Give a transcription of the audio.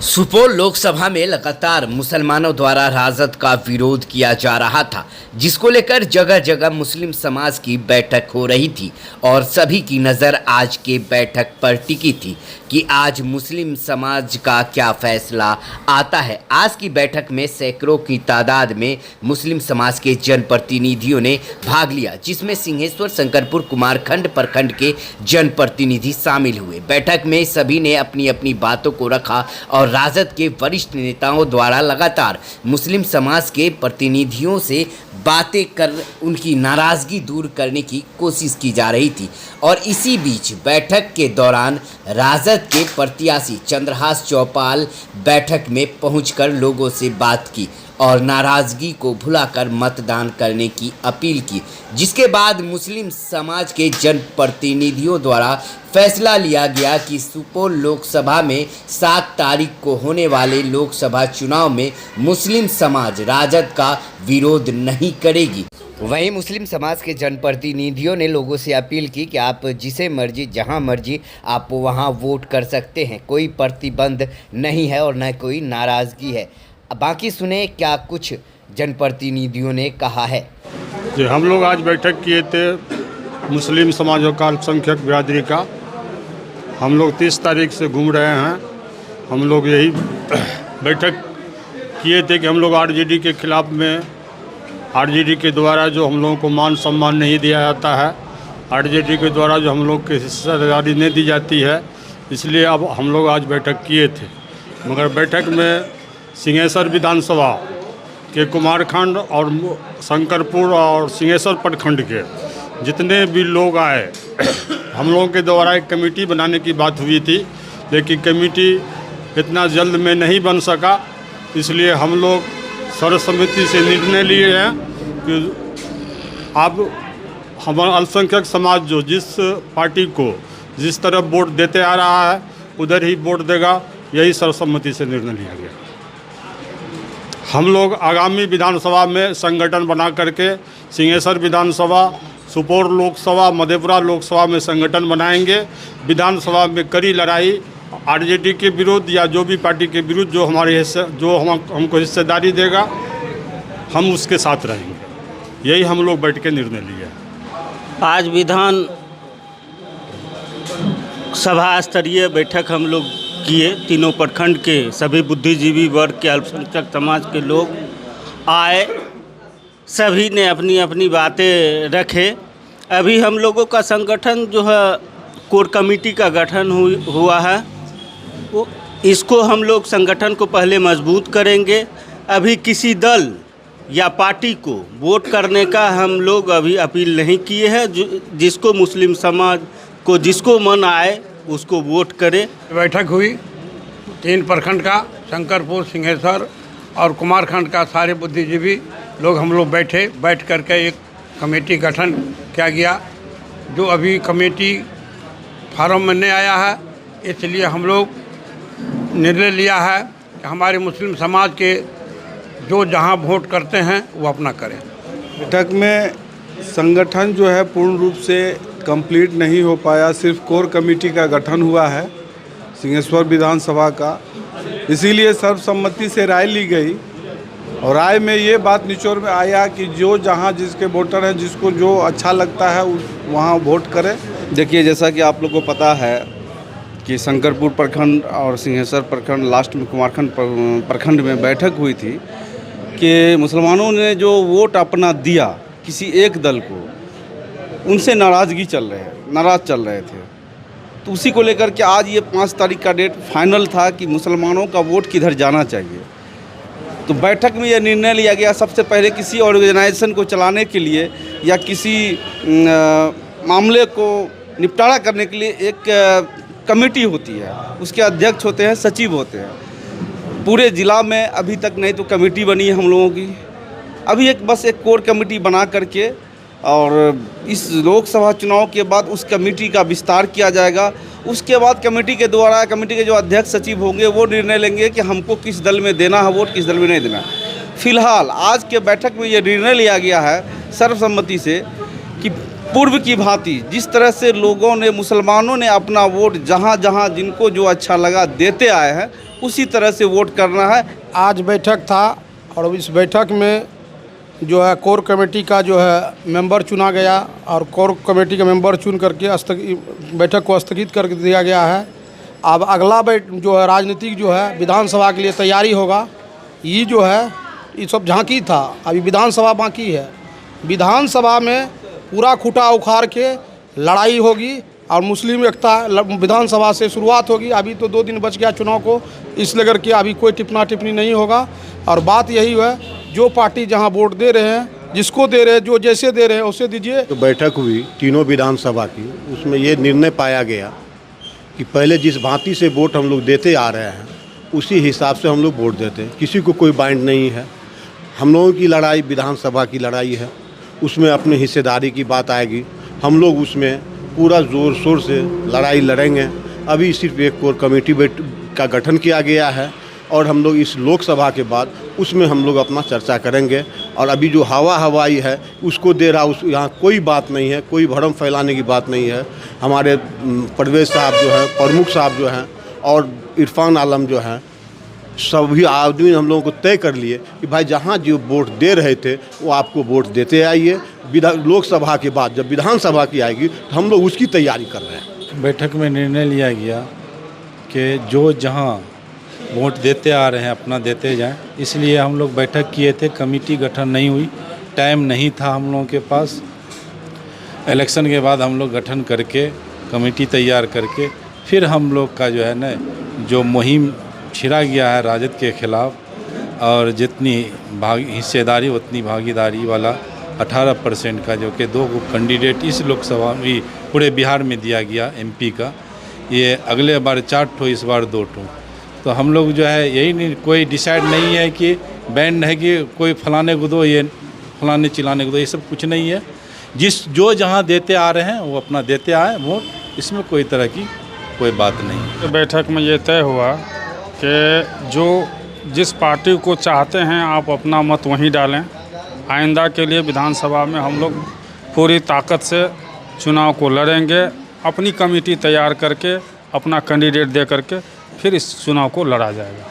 सुपौल लोकसभा में लगातार मुसलमानों द्वारा राजद का विरोध किया जा रहा था, जिसको लेकर जगह जगह मुस्लिम समाज की बैठक हो रही थी और सभी की नज़र आज के बैठक पर टिकी थी कि आज मुस्लिम समाज का क्या फैसला आता है। आज की बैठक में सैकड़ों की तादाद में मुस्लिम समाज के जनप्रतिनिधियों ने भाग लिया, जिसमें सिंहेश्वर, शंकरपुर, कुमारखंड प्रखंड के जनप्रतिनिधि शामिल हुए। बैठक में सभी ने अपनी अपनी बातों को रखा और राजद के वरिष्ठ नेताओं द्वारा लगातार मुस्लिम समाज के प्रतिनिधियों से बातें कर उनकी नाराज़गी दूर करने की कोशिश की जा रही थी। और इसी बीच बैठक के दौरान राजद के प्रत्याशी चंद्रहास चौपाल बैठक में पहुंचकर लोगों से बात की और नाराज़गी को भुलाकर मतदान करने की अपील की, जिसके बाद मुस्लिम समाज के जनप्रतिनिधियों द्वारा फैसला लिया गया कि सुपौल लोकसभा में 7 तारीख को होने वाले लोकसभा चुनाव में मुस्लिम समाज राजद का विरोध नहीं करेगी। वहीं मुस्लिम समाज के जनप्रतिनिधियों ने लोगों से अपील की कि आप जिसे मर्जी, जहां मर्जी आप वहां वोट कर सकते हैं, कोई प्रतिबंध नहीं है और न कोई नाराज़गी है। बाकी सुने क्या कुछ जनप्रतिनिधियों ने कहा है। जी, हम लोग आज बैठक किए थे मुस्लिम समाज और अल्पसंख्यक बिरादरी का। हम लोग 30 तारीख से घूम रहे हैं। हम लोग यही बैठक किए थे कि हम लोग आरजेडी के खिलाफ में, आरजेडी के द्वारा जो हम लोगों को मान सम्मान नहीं दिया जाता है, आरजेडी के द्वारा जो हम लोग की हिस्सेदारी नहीं दी जाती है, इसलिए अब हम लोग आज बैठक किए थे। मगर बैठक में सिंहेश्वर विधानसभा के कुमारखंड और शंकरपुर और सिंहेश्वर प्रखंड के जितने भी लोग आए, हम लोगों के द्वारा एक कमेटी बनाने की बात हुई थी, लेकिन कमेटी इतना जल्द में नहीं बन सका। इसलिए हम लोग सर्वसम्मति से निर्णय लिए हैं कि अब हमारा अल्पसंख्यक समाज जो जिस पार्टी को जिस तरफ वोट देते आ रहा है उधर ही वोट देगा। यही सर्वसम्मति से निर्णय लिया गया। हम लोग आगामी विधानसभा में संगठन बना करके सिंहेश्वर विधानसभा, सुपौल लोकसभा, मधेपुरा लोकसभा में संगठन बनाएंगे। विधानसभा में कड़ी लड़ाई आरजेडी के विरुद्ध या जो भी पार्टी के विरुद्ध जो हमारे हिस्से जो हमको हिस्सेदारी देगा, हम उसके साथ रहेंगे। यही हम लोग बैठ के निर्णय लिए। आज विधान सभा स्तरीय बैठक हम लोग किए। तीनों प्रखंड के सभी बुद्धिजीवी वर्ग के अल्पसंख्यक समाज के लोग आए, सभी ने अपनी अपनी बातें रखे। अभी हम लोगों का संगठन जो है कोर कमेटी का गठन हुआ है, वो इसको हम लोग संगठन को पहले मजबूत करेंगे। अभी किसी दल या पार्टी को वोट करने का हम लोग अभी अपील नहीं किए हैं। जिसको मुस्लिम समाज को जिसको मन आए उसको वोट करे। बैठक हुई 3 प्रखंड का, शंकरपुर, सिंहेश्वर और कुमारखंड का सारे बुद्धिजीवी लोग हम लोग बैठ करके एक कमेटी गठन किया गया। जो अभी कमेटी फार्म में नहीं आया है, इसलिए हम लोग निर्णय लिया है कि हमारे मुस्लिम समाज के जो जहां वोट करते हैं वो अपना करें। बैठक में संगठन जो है पूर्ण रूप से कंप्लीट नहीं हो पाया, सिर्फ कोर कमेटी का गठन हुआ है सिंहेश्वर विधानसभा का। इसीलिए सर्वसम्मति से राय ली गई और राय में ये बात निचोड़ में आया कि जो जहां जिसके वोटर हैं, जिसको जो अच्छा लगता है वहां वोट करें। देखिए, जैसा कि आप लोग को पता है कि शंकरपुर प्रखंड और सिंहेश्वर प्रखंड, लास्ट में कुमारखंड प्रखंड में बैठक हुई थी कि मुसलमानों ने जो वोट अपना दिया किसी एक दल को, उनसे नाराज़ चल रहे थे। तो उसी को लेकर के आज ये 5 तारीख का डेट फाइनल था कि मुसलमानों का वोट किधर जाना चाहिए। तो बैठक में यह निर्णय लिया गया, सबसे पहले किसी ऑर्गेनाइजेशन को चलाने के लिए या किसी मामले को निपटारा करने के लिए एक कमेटी होती है, उसके अध्यक्ष होते हैं, सचिव होते हैं। पूरे ज़िला में अभी तक नहीं तो कमेटी बनी है हम लोगों की। अभी बस एक कोर कमेटी बना करके और इस लोकसभा चुनाव के बाद उस कमेटी का विस्तार किया जाएगा। उसके बाद कमेटी के द्वारा कमेटी के जो अध्यक्ष सचिव होंगे वो निर्णय लेंगे कि हमको किस दल में देना है वोट, किस दल में नहीं देना। फिलहाल आज के बैठक में ये निर्णय लिया गया है सर्वसम्मति से कि पूर्व की भांति जिस तरह से लोगों ने, मुसलमानों ने अपना वोट जहां जहां जिनको जो अच्छा लगा देते आए हैं, उसी तरह से वोट करना है। आज बैठक था और इस बैठक में जो है कोर कमेटी का जो है मेंबर चुना गया और कोर कमेटी का मेंबर चुन करके बैठक को स्थगित कर दिया गया है। अब अगला जो है राजनीतिक जो है विधानसभा के लिए तैयारी होगा। ये जो है ये सब झांकी था, अभी विधानसभा बाकी है। विधानसभा में पूरा खूटा उखाड़ के लड़ाई होगी और मुस्लिम एकता विधानसभा से शुरुआत होगी। अभी तो 2 दिन बच गया चुनाव को, इसलिए करके अभी कोई टिप्पणी टिप्पणी नहीं होगा। और बात यही है, जो पार्टी जहां वोट दे रहे हैं, जिसको दे रहे हैं, जो जैसे दे रहे हैं उसे दीजिए। तो बैठक हुई तीनों विधानसभा की, उसमें ये निर्णय पाया गया कि पहले जिस भांति से वोट हम लोग देते आ रहे हैं उसी हिसाब से हम लोग वोट देते हैं। किसी को कोई बाइंड नहीं है। हम लोगों की लड़ाई विधानसभा की लड़ाई है, उसमें अपनी हिस्सेदारी की बात आएगी। हम लोग उसमें पूरा ज़ोर शोर से लड़ाई लड़ेंगे। अभी सिर्फ एक कोर कमेटी का गठन किया गया है और हम लोग इस लोकसभा के बाद उसमें हम लोग अपना चर्चा करेंगे। और अभी जो हवाई है उसको दे रहा, उस यहाँ कोई बात नहीं है, कोई भरम फैलाने की बात नहीं है। हमारे परवेज साहब जो हैं, प्रमुख साहब जो हैं और इरफान आलम जो हैं, सभी आदमी हम लोगों को तय कर लिए कि भाई जहाँ जो वोट दे रहे थे वो आपको वोट देते आइए। लोकसभा के बाद जब विधानसभा की आएगी तो हम लोग उसकी तैयारी कर रहे हैं। बैठक में निर्णय लिया गया कि जो जहाँ वोट देते आ रहे हैं अपना देते जाएं, इसलिए हम लोग बैठक किए थे। कमेटी गठन नहीं हुई, टाइम नहीं था हम लोगों के पास। इलेक्शन के बाद हम लोग गठन करके कमेटी तैयार करके फिर हम लोग का जो है ना जो मुहिम छिड़ा गया है राजद के खिलाफ, और जितनी हिस्सेदारी उतनी भागीदारी वाला 18% का जो कि 2 कैंडिडेट इस लोकसभा में पूरे बिहार में दिया गया एमपी का, ये अगले बार 4 ठो इस बार 2 ठो। तो हम लोग जो है यही नहीं, कोई डिसाइड नहीं है कि बैंड है कि कोई फलाने को दो, ये फलाने चिल्लाने को दो, ये सब कुछ नहीं है। जो जहाँ देते आ रहे हैं वो अपना देते आए वोट, इसमें कोई तरह की कोई बात नहीं। तो बैठक में ये तय हुआ कि जो जिस पार्टी को चाहते हैं आप अपना मत वहीं डालें। आइंदा के लिए विधानसभा में हम लोग पूरी ताकत से चुनाव को लड़ेंगे। अपनी कमेटी तैयार करके अपना कैंडिडेट दे करके फिर इस चुनाव को लड़ा जाएगा।